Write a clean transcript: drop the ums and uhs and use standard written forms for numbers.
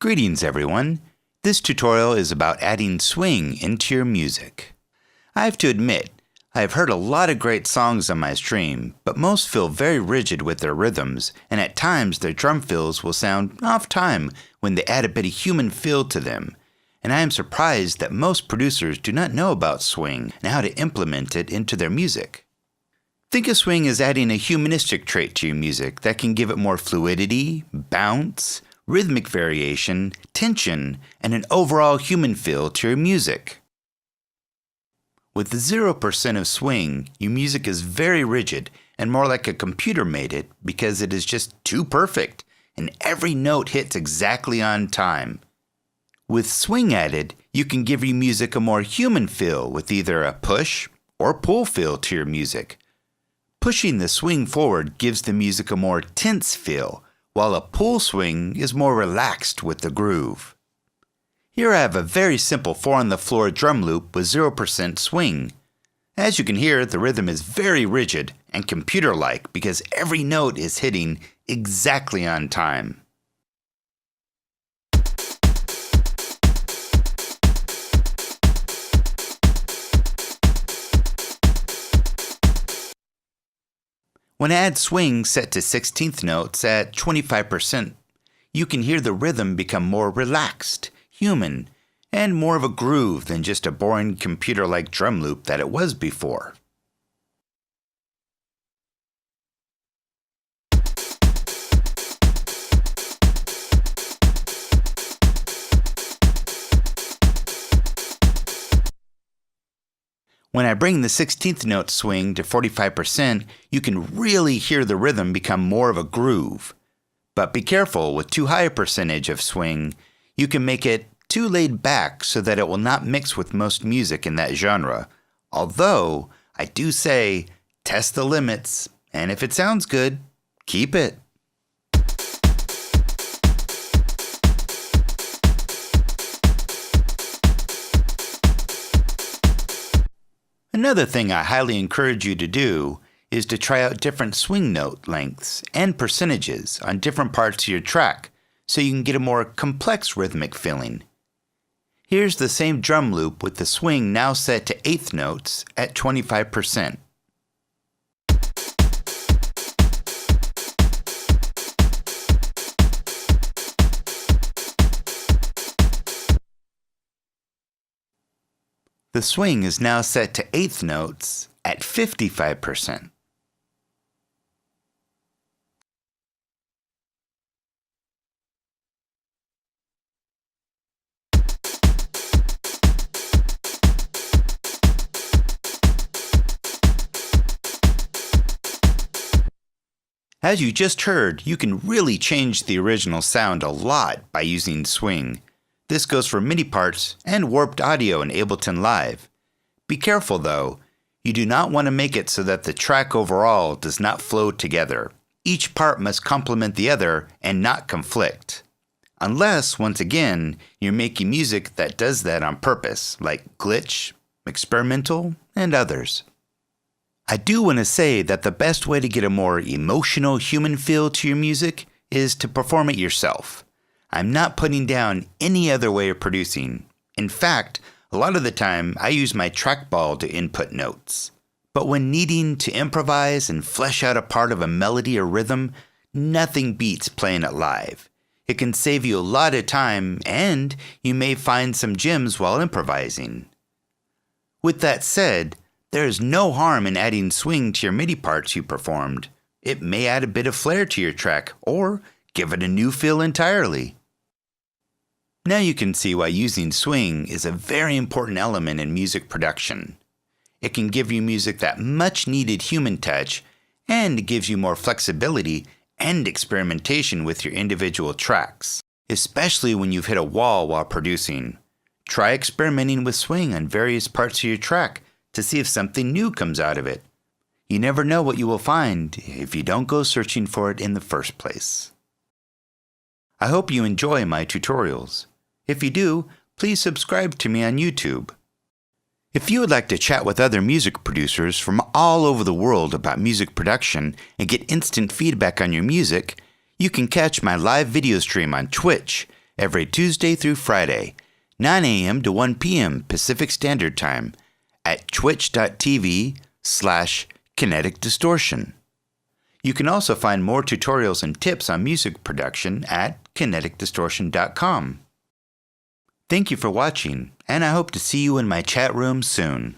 Greetings everyone. This tutorial is about adding swing into your music. I have to admit, I have heard a lot of great songs on my stream, but most feel very rigid with their rhythms, and at times their drum fills will sound off time when they add a bit of human feel to them. And I am surprised that most producers do not know about swing and how to implement it into their music. Think of swing as adding a humanistic trait to your music that can give it more fluidity, bounce, rhythmic variation, tension, and an overall human feel to your music. With 0% of swing, your music is very rigid and more like a computer made it because it is just too perfect and every note hits exactly on time. With swing added, you can give your music a more human feel with either a push or pull feel to your music. Pushing the swing forward gives the music a more tense feel, while a pull swing is more relaxed with the groove. Here I have a very simple 4-on-the-floor drum loop with 0% swing. As you can hear, the rhythm is very rigid and computer-like because every note is hitting exactly on time. When I add swing set to 16th notes at 25%, you can hear the rhythm become more relaxed, human, and more of a groove than just a boring computer-like drum loop that it was before. When I bring the 16th note swing to 45%, you can really hear the rhythm become more of a groove. But be careful, with too high a percentage of swing, you can make it too laid back so that it will not mix with most music in that genre. Although, I do say, test the limits, and if it sounds good, keep it. Another thing I highly encourage you to do is to try out different swing note lengths and percentages on different parts of your track so you can get a more complex rhythmic feeling. Here's the same drum loop with the swing now set to 8th notes at 25%. The swing is now set to 8th notes at 55%. As you just heard, you can really change the original sound a lot by using swing. This goes for MIDI parts and warped audio in Ableton Live. Be careful though, you do not want to make it so that the track overall does not flow together. Each part must complement the other and not conflict. Unless, once again, you're making music that does that on purpose, like glitch, experimental, and others. I do want to say that the best way to get a more emotional human feel to your music is to perform it yourself. I'm not putting down any other way of producing. In fact, a lot of the time I use my trackball to input notes. But when needing to improvise and flesh out a part of a melody or rhythm, nothing beats playing it live. It can save you a lot of time and you may find some gems while improvising. With that said, there is no harm in adding swing to your MIDI parts you performed. It may add a bit of flair to your track or give it a new feel entirely. Now you can see why using swing is a very important element in music production. It can give you music that much needed human touch and gives you more flexibility and experimentation with your individual tracks, especially when you've hit a wall while producing. Try experimenting with swing on various parts of your track to see if something new comes out of it. You never know what you will find if you don't go searching for it in the first place. I hope you enjoy my tutorials. If you do, please subscribe to me on YouTube. If you would like to chat with other music producers from all over the world about music production and get instant feedback on your music, you can catch my live video stream on Twitch every Tuesday through Friday, 9 a.m. to 1 p.m. Pacific Standard Time at twitch.tv/Kinetic Distortion. You can also find more tutorials and tips on music production at kineticdistortion.com. Thank you for watching, and I hope to see you in my chat room soon.